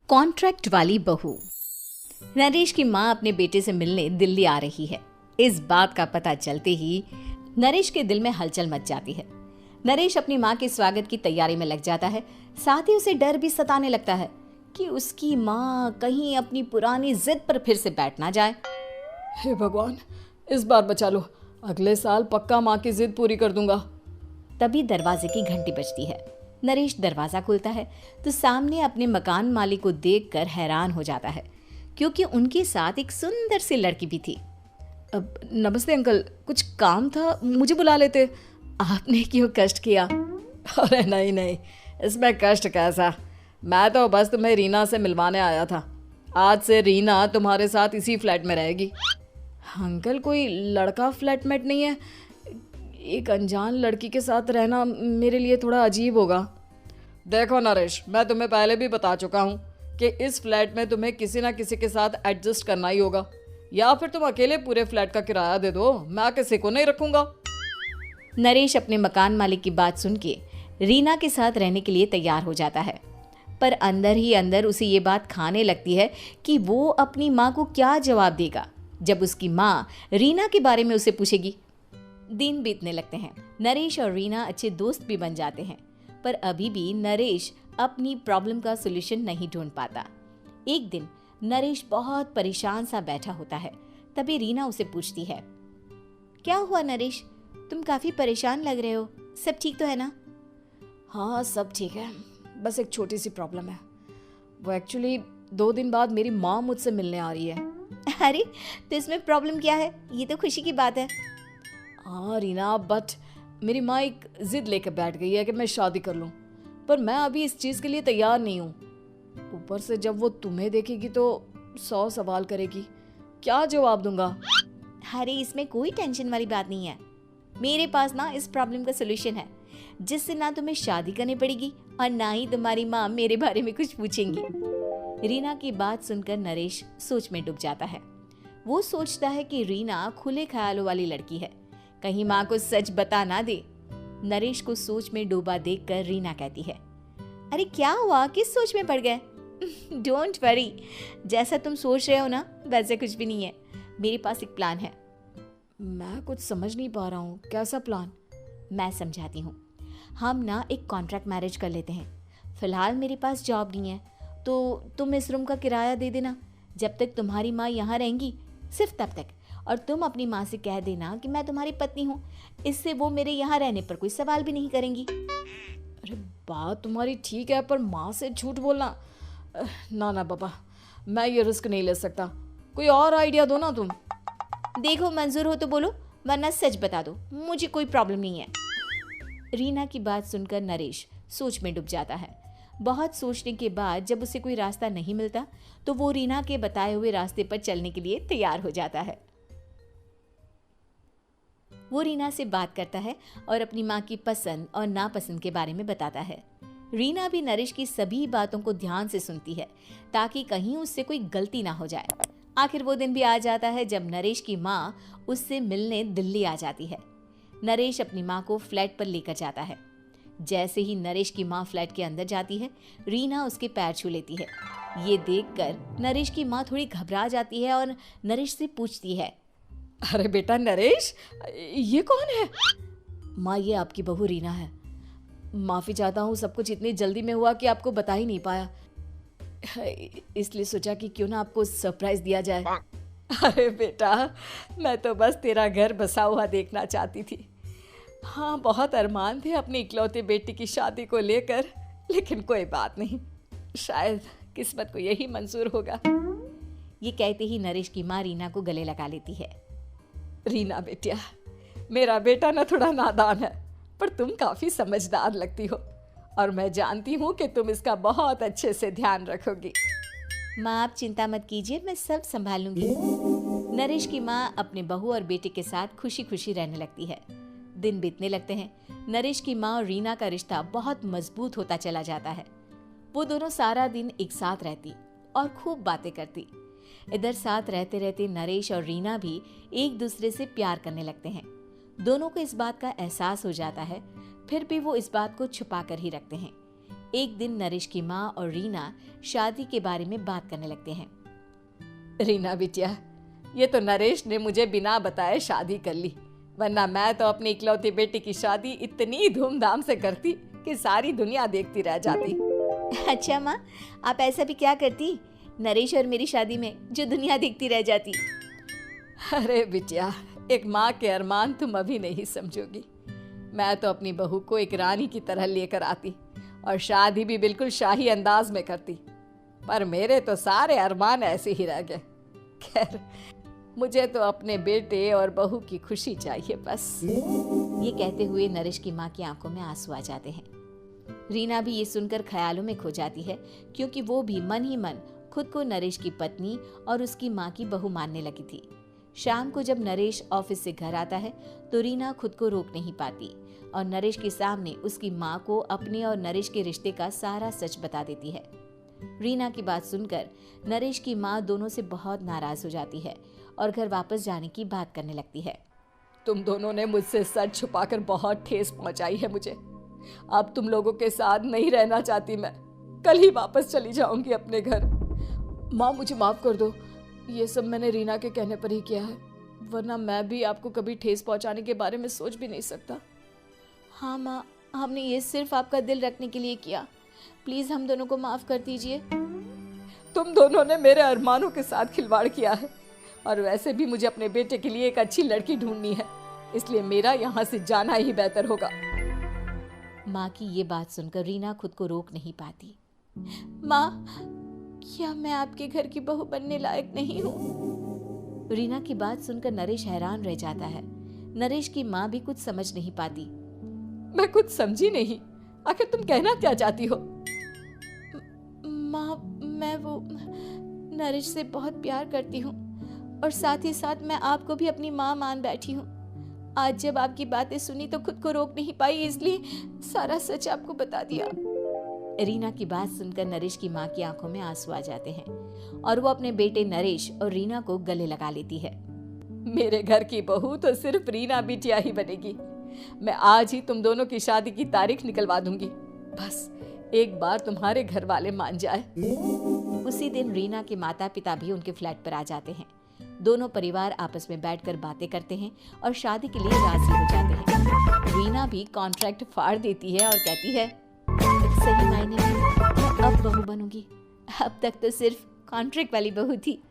Contract वाली बहू। नरेश की माँ अपने बेटे से मिलने दिल्ली आ रही है। इस बात का पता चलते ही नरेश के दिल में हलचल मच जाती है। नरेश अपनी माँ के स्वागत की तैयारी में लग जाता है। साथ ही उसे डर भी सताने लगता है कि उसकी माँ कहीं अपनी पुरानी जिद पर फिर से बैठ ना जाए। हे भगवान, इस बार बचा लो, अगले साल पक्का माँ की जिद पूरी कर दूंगा। तभी दरवाजे की घंटी बजती है। नरेश दरवाजा खोलता है तो सामने अपने मकान मालिक को देखकर हैरान हो जाता है, क्योंकि उनके साथ एक सुंदर सी लड़की भी थी। अब नमस्ते अंकल, कुछ काम था, मुझे बुला लेते। आपने क्यों कष्ट किया? अरे नहीं नहीं, इसमें कष्ट कैसा, मैं तो बस तुम्हें रीना से मिलवाने आया था। आज से रीना तुम्हारे साथ इसी फ्लैट में रहेगी। अंकल, कोई लड़का फ्लैटमेट नहीं है? एक अनजान लड़की के साथ रहना मेरे लिए थोड़ा अजीब होगा। देखो नरेश, मैं तुम्हें पहले भी बता चुका हूँ कि इस फ्लैट में तुम्हें किसी ना किसी के साथ एडजस्ट करना ही होगा, या फिर तुम अकेले पूरे फ्लैट का किराया दे दो, मैं किसी को नहीं रखूंगा। नरेश अपने मकान मालिक की बात सुन के रीना के साथ रहने के लिए तैयार हो जाता है, पर अंदर ही अंदर उसे ये बात खाने लगती है कि वो अपनी माँ को क्या जवाब देगा जब उसकी माँ रीना के बारे में उसे पूछेगी। दिन बीतने लगते हैं। नरेश और रीना अच्छे दोस्त भी बन जाते हैं, पर अभी भी नरेश अपनी प्रॉब्लम का सॉल्यूशन नहीं ढूंढ पाता। एक दिन नरेश बहुत परेशान सा बैठा होता है। तभी रीना उसे पूछती है, क्या हुआ नरेश, तुम काफी परेशान लग रहे हो, सब ठीक तो है ना? हाँ सब ठीक है, बस एक छोटी सी प्रॉब्लम है। वो एक्चुअली 2 दिन बाद मेरी माँ मुझसे मिलने आ रही है। अरे तो इसमें प्रॉब्लम क्या है, ये तो खुशी की बात है। हाँ रीना, बट मेरी माँ एक जिद लेकर बैठ गई है कि मैं शादी कर लूँ, पर मैं अभी इस चीज़ के लिए तैयार नहीं हूँ। ऊपर से जब वो तुम्हें देखेगी तो 100 सवाल करेगी, क्या जवाब दूंगा? अरे इसमें कोई टेंशन वाली बात नहीं है, मेरे पास ना इस प्रॉब्लम का सलूशन है, जिससे ना तुम्हें शादी करनी पड़ेगी और ना ही तुम्हारी माँ मेरे बारे में कुछ पूछेंगी। रीना की बात सुनकर नरेश सोच में डूब जाता है। वो सोचता है कि रीना खुले ख्यालों वाली लड़की है, कहीं माँ को सच बता ना दे। नरेश को सोच में डूबा देखकर रीना कहती है, अरे क्या हुआ, किस सोच में पड़ गए? डोंट वरी, जैसा तुम सोच रहे हो ना वैसे कुछ भी नहीं है, मेरे पास एक प्लान है। मैं कुछ समझ नहीं पा रहा हूँ, कैसा प्लान? मैं समझाती हूँ। हम ना एक कॉन्ट्रैक्ट मैरिज कर लेते हैं। फिलहाल मेरे पास जॉब नहीं है, तो तुम इस रूम का किराया दे देना जब तक तुम्हारी माँ यहाँ रहेंगी, सिर्फ तब तक। और तुम अपनी माँ से कह देना कि मैं तुम्हारी पत्नी हूँ, इससे वो मेरे यहाँ रहने पर कोई सवाल भी नहीं करेंगी। अरे बात तुम्हारी ठीक है, पर माँ से झूठ बोलना, ना ना बाबा, मैं ये रिस्क नहीं ले सकता। कोई और आइडिया दो ना तुम। देखो मंजूर हो तो बोलो, वरना सच बता दो, मुझे कोई प्रॉब्लम नहीं है। रीना की बात सुनकर नरेश सोच में डूब जाता है। बहुत सोचने के बाद जब उसे कोई रास्ता नहीं मिलता तो वो रीना के बताए हुए रास्ते पर चलने के लिए तैयार हो जाता है। वो रीना से बात करता है और अपनी माँ की पसंद और नापसंद के बारे में बताता है। रीना भी नरेश की सभी बातों को ध्यान से सुनती है ताकि कहीं उससे कोई गलती ना हो जाए। आखिर वो दिन भी आ जाता है जब नरेश की माँ उससे मिलने दिल्ली आ जाती है। नरेश अपनी माँ को फ्लैट पर लेकर जाता है। जैसे ही नरेश की माँ फ्लैट के अंदर जाती है, रीना उसके पैर छू लेती है। ये देखकर नरेश की माँ थोड़ी घबरा जाती है और नरेश से पूछती है, अरे बेटा नरेश, ये कौन है? माँ, ये आपकी बहू रीना है। माफ़ी चाहता हूँ, सब कुछ इतनी जल्दी में हुआ कि आपको बता ही नहीं पाया, इसलिए सोचा कि क्यों ना आपको सरप्राइज दिया जाए। अरे बेटा, मैं तो बस तेरा घर बसा हुआ देखना चाहती थी। हाँ, बहुत अरमान थे अपनी इकलौती बेटी की शादी को लेकर, लेकिन कोई बात नहीं, शायद किस्मत को यही मंजूर होगा। ये कहते ही नरेश की माँ रीना को गले लगा लेती है। रीना बेटिया, मेरा बेटा ना थोड़ा नादान है, पर तुम काफ़ी समझदार लगती हो और मैं जानती हूँ कि तुम इसका बहुत अच्छे से ध्यान रखोगी। माँ आप चिंता मत कीजिए, मैं सब संभाल लूंगी। नरेश की माँ अपने बहू और बेटे के साथ खुशी खुशी रहने लगती है। दिन बीतने लगते हैं। नरेश की माँ और रीना का रिश्ता बहुत मजबूत होता चला जाता है। वो दोनों सारा दिन एक साथ रहती और खूब बातें करती। इधर साथ रहते रहते नरेश और रीना भी एक दूसरे से प्यार करने लगते हैं। दोनों को इस बात का एहसास हो जाता है, फिर भी वो इस बात को छुपा कर ही रखते हैं। एक दिन नरेश की माँ और रीना शादी के बारे में बात करने लगते हैं। रीना बिटिया, ये तो नरेश ने मुझे बिना बताए शादी कर ली, वरना मैं तो अपनी इकलौती बेटी की शादी इतनी धूमधाम से करती कि सारी दुनिया देखती रह जाती। अच्छा माँ, आप ऐसा भी क्या करती नरेश और मेरी शादी में जो दुनिया देखती रह जाती? अरे बिटिया, एक माँ के अरमान तुम अभी नहीं समझोगी। मैं तो अपनी बहू को एक रानी की तरह लेकर आती और शादी भी बिल्कुल शाही अंदाज में करती, पर मेरे तो सारे अरमान ऐसे ही रह गए। खैर, मुझे तो अपने बेटे और बहू की खुशी चाहिए बस। ये कहते हुए नरेश की माँ की आंखों में आंसू आ जाते हैं। रीना भी ये सुनकर ख्यालों में खो जाती है, क्योंकि वो भी मन ही मन खुद को नरेश की पत्नी और उसकी माँ की बहू मानने लगी थी। शाम को जब नरेश ऑफिस से घर आता है तो रीना खुद को रोक नहीं पाती और नरेश के सामने उसकी माँ को अपने और नरेश के रिश्ते का सारा सच बता देती है। रीना की बात सुनकर नरेश की माँ दोनों से बहुत नाराज हो जाती है और घर वापस जाने की बात करने लगती है। तुम दोनों ने मुझसे सच छुपाकर बहुत ठेस पहुंचाई है मुझे। अब तुम लोगों के साथ नहीं रहना चाहती मैं, कल ही वापस चली जाऊंगी अपने घर। माँ, मुझे माफ कर दो, ये सब मैंने रीना के कहने पर ही किया है, वरना मैं भी आपको कभी ठेस पहुंचाने के बारे में सोच भी नहीं सकता। हाँ माँ, हमने ये सिर्फ आपका दिल रखने के लिए किया, प्लीज हम दोनों को माफ कर दीजिए। तुम दोनों ने मेरे अरमानों के साथ खिलवाड़ किया है, और वैसे भी मुझे अपने बेटे के लिए एक अच्छी लड़की ढूंढनी है, इसलिए मेरा यहाँ से जाना ही बेहतर होगा। माँ की ये बात सुनकर रीना खुद को रोक नहीं पाती। माँ, क्या मैं आपके घर की बहू बनने लायक नहीं हूँ? रीना की बात सुनकर नरेश हैरान रह जाता है। नरेश की माँ भी कुछ समझ नहीं पाती। मैं कुछ समझी नहीं, आखिर तुम कहना क्या चाहती हो? माँ, मैं वो नरेश से बहुत प्यार करती हूँ और साथ ही साथ मैं आपको भी अपनी माँ मान बैठी हूँ। आज जब आपकी बातें सुनी तो खुद को रोक नहीं पाई, इसलिए सारा सच आपको बता दिया। रीना की बात सुनकर नरेश की माँ की आंखों में आंसू आ जाते हैं और वो अपने बेटे नरेश और रीना को गले लगा लेती है। मेरे घर की बहू तो सिर्फ रीना बिटिया ही बनेगी। मैं आज ही तुम दोनों की शादी की तारीख निकलवा दूंगी, बस एक बार तुम्हारे घर वाले मान जाए। उसी दिन रीना के माता पिता भी उनके फ्लैट पर आ जाते हैं। दोनों परिवार आपस में बैठकर बातें करते हैं और शादी के लिए राजी हो जाते हैं। रीना भी कॉन्ट्रैक्ट फाड़ देती है और कहती है, सही मायने में मैं अब बहू बनूंगी, अब तक तो सिर्फ कॉन्ट्रैक्ट वाली बहू थी।